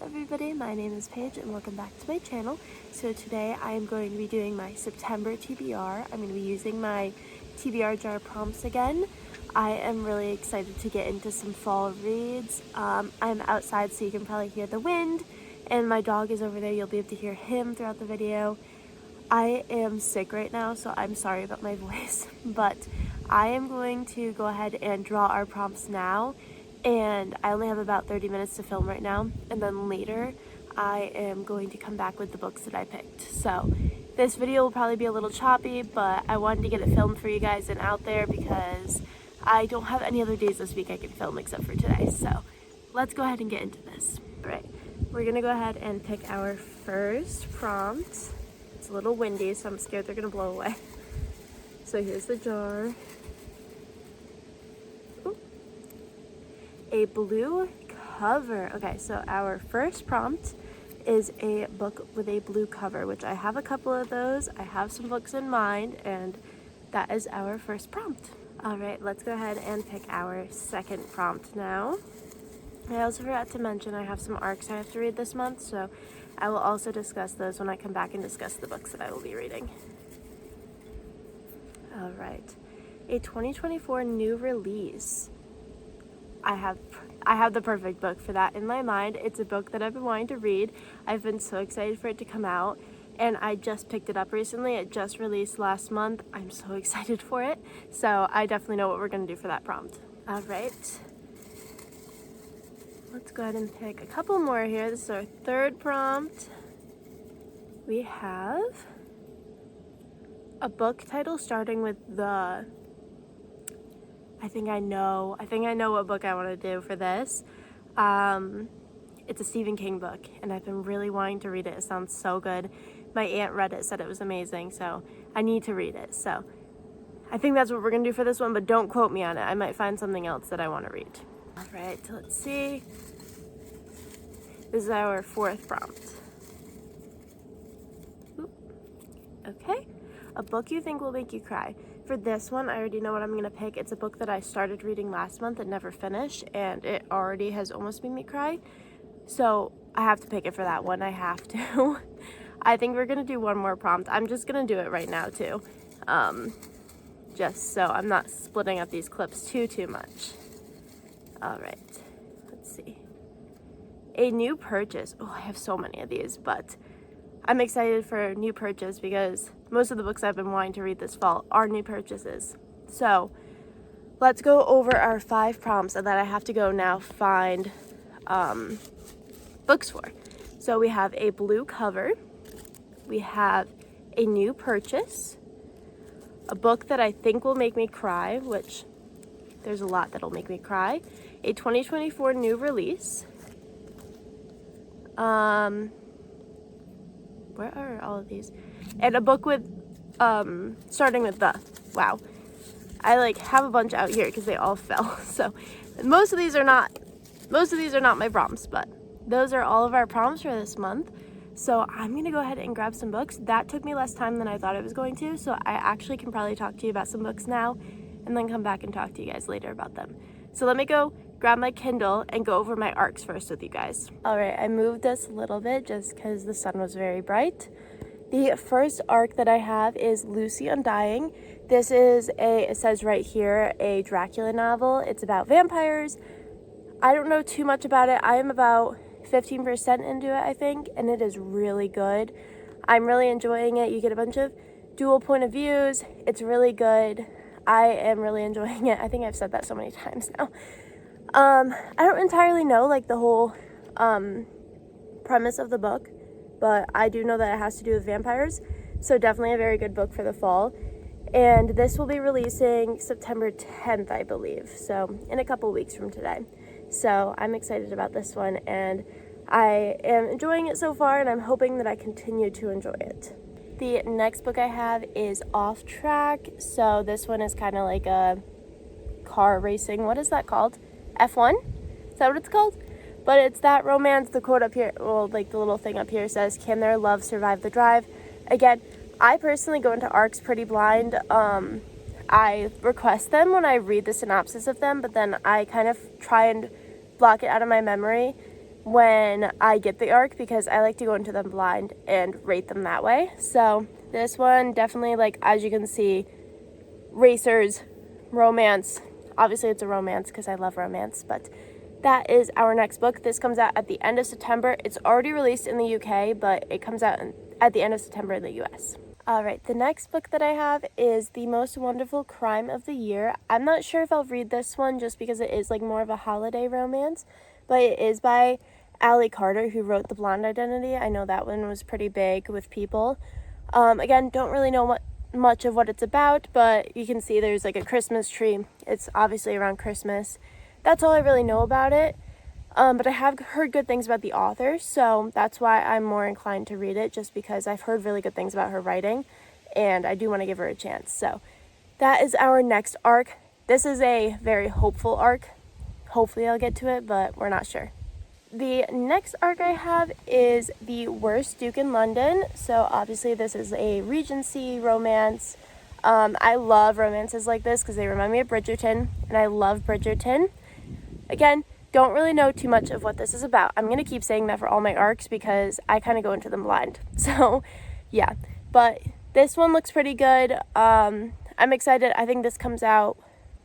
everybody, my name is Paige and welcome back to my channel. So today I am going to be doing my September TBR. I'm going to be using my TBR jar prompts again. I am really excited to get into some fall reads. I'm outside so you can probably hear the wind, and my dog is over there. You'll be able to hear him throughout the video. I am sick right now, so I'm sorry about my voice, but I am going to go ahead and draw our prompts now. And I only have about 30 minutes to film right now, and then later I am going to come back with the books that I picked. So this video will probably be a little choppy, but I wanted to get it filmed for you guys and out there because I don't have any other days this week I can film except for today. So let's go ahead and get into this. All right, we're gonna go ahead and pick our first prompt. It's a little windy, so I'm scared they're gonna blow away. So here's the jar. A blue cover. Okay, so our first prompt is a book with a blue cover, which I have a couple of those. I have some books in mind, and that is our first prompt. All right, let's go ahead and pick our second prompt now. I also forgot to mention I have some arcs I have to read this month, so I will also discuss those when I come back and discuss the books that I will be reading. All right, a 2024 new release. I have the perfect book for that in my mind. It's a book that I've been wanting to read. I've been so excited for it to come out, and I just picked it up recently. It just released last month. I'm so excited for it. So I definitely know what we're going to do for that prompt. All right. Let's go ahead and pick a couple more here. This is our third prompt. We have a book title starting with the... I think I know what book I want to do for this. It's a Stephen King book, and I've been really wanting to read it. It sounds so good. My aunt read it, said it was amazing, so I need to read it. So I think that's what we're going to do for this one, but don't quote me on it. I might find something else that I want to read. All right, let's see. This is our fourth prompt. Oop. Okay. A book you think will make you cry. For this one, I already know what I'm going to pick. It's a book that I started reading last month and never finished, and it already has almost made me cry. So I have to pick it for that one. I have to. I think we're going to do one more prompt. I'm just going to do it right now, too. Just so I'm not splitting up these clips too much. All right. Let's see. A new purchase. Oh, I have so many of these, but I'm excited for a new purchase because most of the books I've been wanting to read this fall are new purchases. So let's go over our 5 prompts that I have to go now find books for. So we have a blue cover. We have a new purchase. A book that I think will make me cry, which there's a lot that'll make me cry. A 2024 new release. Where are all of these? And a book with, starting with the, wow. I have a bunch out here because they all fell. So most of these are not my prompts, but those are all of our prompts for this month. So I'm going to go ahead and grab some books. That took me less time than I thought it was going to. So I actually can probably talk to you about some books now and then come back and talk to you guys later about them. So let me go grab my Kindle and go over my arcs first with you guys. All right, I moved this a little bit just because the sun was very bright. The first arc that I have is Lucy Undying. This is it says right here, a Dracula novel. It's about vampires. I don't know too much about it. I am about 15% into it, I think, and it is really good. I'm really enjoying it. You get a bunch of dual point of views. It's really good. I am really enjoying it. I think I've said that so many times now. I don't entirely know the whole premise of the book, but I do know that it has to do with vampires, so definitely a very good book for the fall. And this will be releasing September 10th, I believe, so in a couple weeks from today. So I'm excited about this one, and I am enjoying it so far, and I'm hoping that I continue to enjoy it. The next book I have is Off Track. So this one is kind of like a car racing. What is that called? F1? Is that what it's called? But it's that romance. The quote up here, well, the little thing up here says, "Can their love survive the drive?" Again, I personally go into arcs pretty blind. I request them when I read the synopsis of them, but then I kind of try and block it out of my memory when I get the arc, because I like to go into them blind and rate them that way. So this one definitely, like, as you can see, racers, romance. Obviously it's a romance because I love romance, but that is our next book. This comes out at the end of September. It's already released in the UK, but it comes out at the end of September in the US. All right, the next book that I have is The Most Wonderful Crime of the Year. I'm not sure if I'll read this one just because it is like more of a holiday romance, but it is by Allie Carter, who wrote The Blonde Identity. I know that one was pretty big with people. Again, don't really know much of what it's about, but you can see there's like a Christmas tree. It's obviously around Christmas. That's all I really know about it. But I have heard good things about the author, so that's why I'm more inclined to read it, just because I've heard really good things about her writing, and I do want to give her a chance. So that is our next arc. This is a very hopeful arc. Hopefully I'll get to it, but we're not sure. The next arc I have is The Worst Duke in London. So obviously this is a Regency romance. I love romances like this because they remind me of Bridgerton, and I love Bridgerton. Again, don't really know too much of what this is about. I'm going to keep saying that for all my arcs because I kind of go into them blind. So yeah, but this one looks pretty good. I'm excited. I think this comes out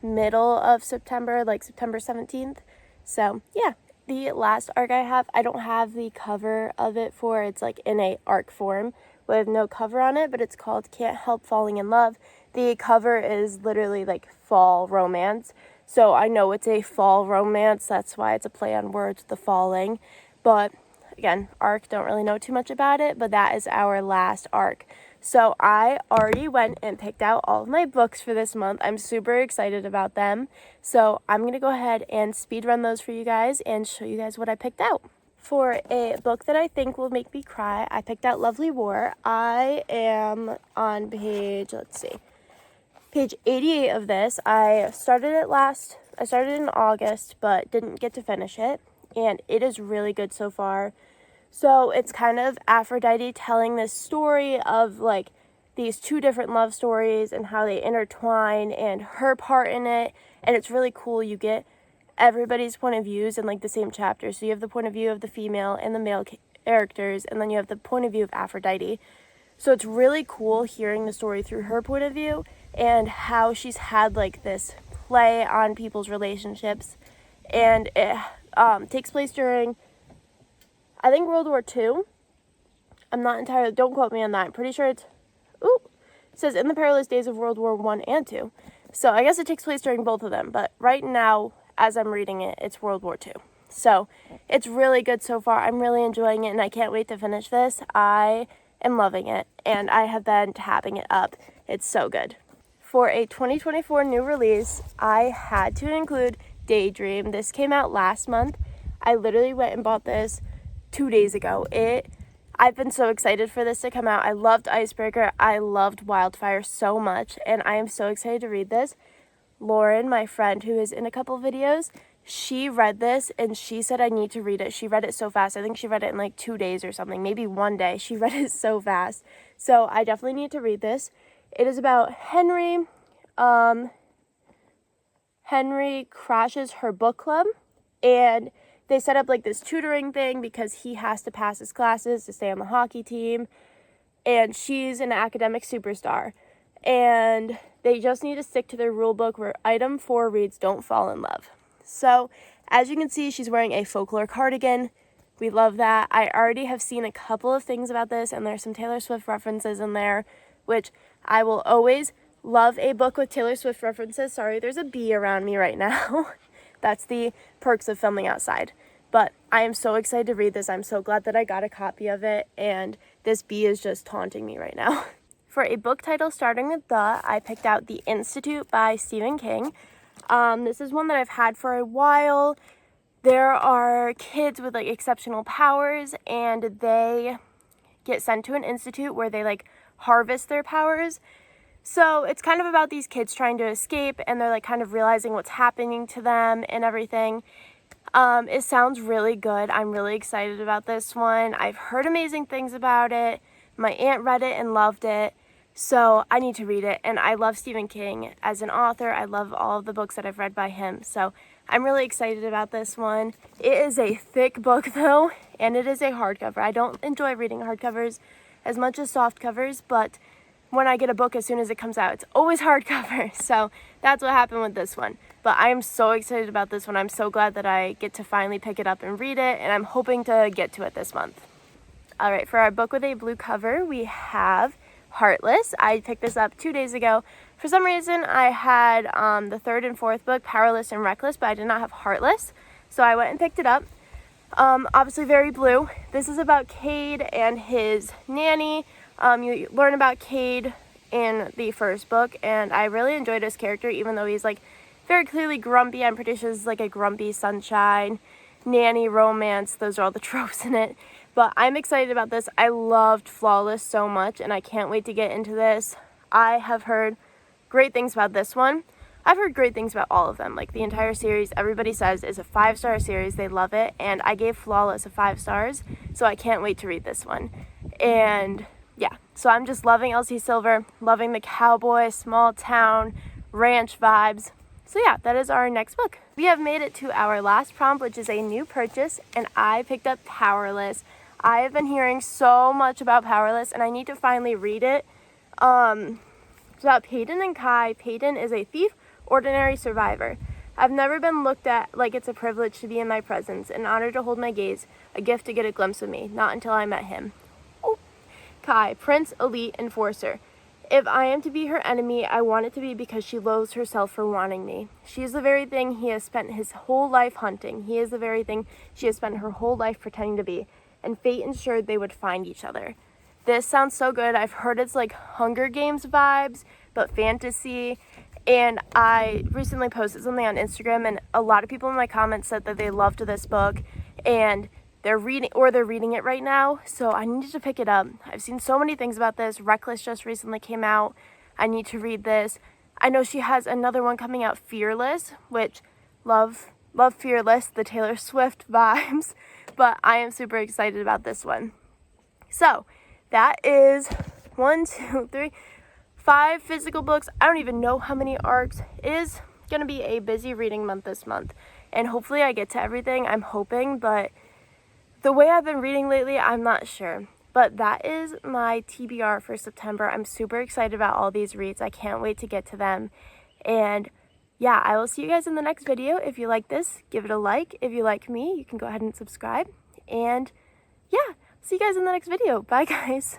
middle of September, like September 17th. So yeah, the last arc I have, I don't have the cover of it for, it's like in a arc form with no cover on it, but it's called Can't Help Falling in Love. The cover is literally like fall romance. So I know it's a fall romance. That's why it's a play on words, the falling. But again, arc, don't really know too much about it, but that is our last arc. So I already went and picked out all of my books for this month. I'm super excited about them. So I'm going to go ahead and speed run those for you guys and show you guys what I picked out. For a book that I think will make me cry, I picked out Lovely War. I am on page 88 of this. I started in August, but didn't get to finish it, and it is really good so far. So it's kind of Aphrodite telling this story of like these two different love stories and how they intertwine and her part in it, and it's really cool. You get everybody's point of views in like the same chapter. So you have the point of view of the female and the male characters, and then you have the point of view of Aphrodite. So it's really cool hearing the story through her point of view and how she's had like this play on people's relationships. And it takes place during, I think, World War II. I'm not entirely, don't quote me on that. I'm pretty sure it says in the perilous days of World War I and II. So I guess it takes place during both of them. But right now, as I'm reading it, it's World War II. So it's really good so far. I'm really enjoying it, and I can't wait to finish this. I am loving it, and I have been tapping it up. It's so good. For a 2024 new release, I had to include Daydream. This came out last month. I literally went and bought this 2 days ago. I've been so excited for this to come out. I loved Icebreaker. I loved Wildfire so much, and I am so excited to read this. Lauren, my friend who is in a couple videos, she read this and she said I need to read it. She read it so fast. I think she read it in like 2 days or something, maybe one day. She read it so fast. So I definitely need to read this. It is about Henry. Henry crashes her book club, and they set up like this tutoring thing because he has to pass his classes to stay on the hockey team, and she's an academic superstar, and they just need to stick to their rule book where item 4 reads don't fall in love. So as you can see, she's wearing a folklore cardigan. We love that. I already have seen a couple of things about this, and there's some Taylor Swift references in there, which I will always love a book with Taylor Swift references. Sorry, there's a bee around me right now. That's the perks of filming outside. But I am so excited to read this. I'm so glad that I got a copy of it, and this bee is just taunting me right now. For a book title starting with the, I picked out The Institute by Stephen King. This is one that I've had for a while. There are kids with like exceptional powers, and they get sent to an institute where they like harvest their powers. So it's kind of about these kids trying to escape, and they're like kind of realizing what's happening to them and everything. It sounds really good. I'm really excited about this one. I've heard amazing things about it. My aunt read it and loved it. So I need to read it, and I love Stephen King as an author. I love all of the books that I've read by him. So I'm really excited about this one. It is a thick book though, and it is a hardcover. I don't enjoy reading hardcovers as much as soft covers, but when I get a book as soon as it comes out, it's always hardcover. So that's what happened with this one. But I am so excited about this one. I'm so glad that I get to finally pick it up and read it, and I'm hoping to get to it this month. All right, for our book with a blue cover, we have Heartless. I picked this up 2 days ago. For some reason, I had the third and fourth book, Powerless and Reckless, but I did not have Heartless. So I went and picked it up. Obviously very blue. This is about Cade and his nanny. You learn about Cade in the first book, and I really enjoyed his character, even though he's like very clearly grumpy. I'm pretty sure this is like a grumpy sunshine, nanny romance. Those are all the tropes in it. But I'm excited about this. I loved Flawless so much, and I can't wait to get into this. I have heard great things about this one. I've heard great things about all of them. Like the entire series, everybody says is a 5-star series. They love it, and I gave Flawless a 5 stars, so I can't wait to read this one. And yeah, so I'm just loving Elsie Silver, loving the cowboy, small town, ranch vibes. So yeah, that is our next book. We have made it to our last prompt, which is a new purchase, and I picked up Powerless. I have been hearing so much about Powerless, and I need to finally read it. It's about Peyton and Kai. Peyton is a thief, ordinary survivor. I've never been looked at like it's a privilege to be in my presence, an honor to hold my gaze, a gift to get a glimpse of me, not until I met him. Oh. Kai, prince, elite, enforcer. If I am to be her enemy, I want it to be because she loathes herself for wanting me. She is the very thing he has spent his whole life hunting. He is the very thing she has spent her whole life pretending to be, and fate ensured they would find each other. This sounds so good. I've heard it's like Hunger Games vibes, but fantasy. And I recently posted something on Instagram, and a lot of people in my comments said that they loved this book, and they're reading it right now. So I needed to pick it up. I've seen so many things about this. Reckless just recently came out. I need to read this. I know she has another one coming out, Fearless, which love Fearless, the Taylor Swift vibes. But I am super excited about this one. So that is 5 physical books. I don't even know how many arcs. It is going to be a busy reading month this month, and hopefully I get to everything. I'm hoping, but the way I've been reading lately, I'm not sure. But that is my TBR for September. I'm super excited about all these reads. I can't wait to get to them. And yeah, I will see you guys in the next video. If you like this, give it a like. If you like me, you can go ahead and subscribe. And yeah, see you guys in the next video. Bye, guys.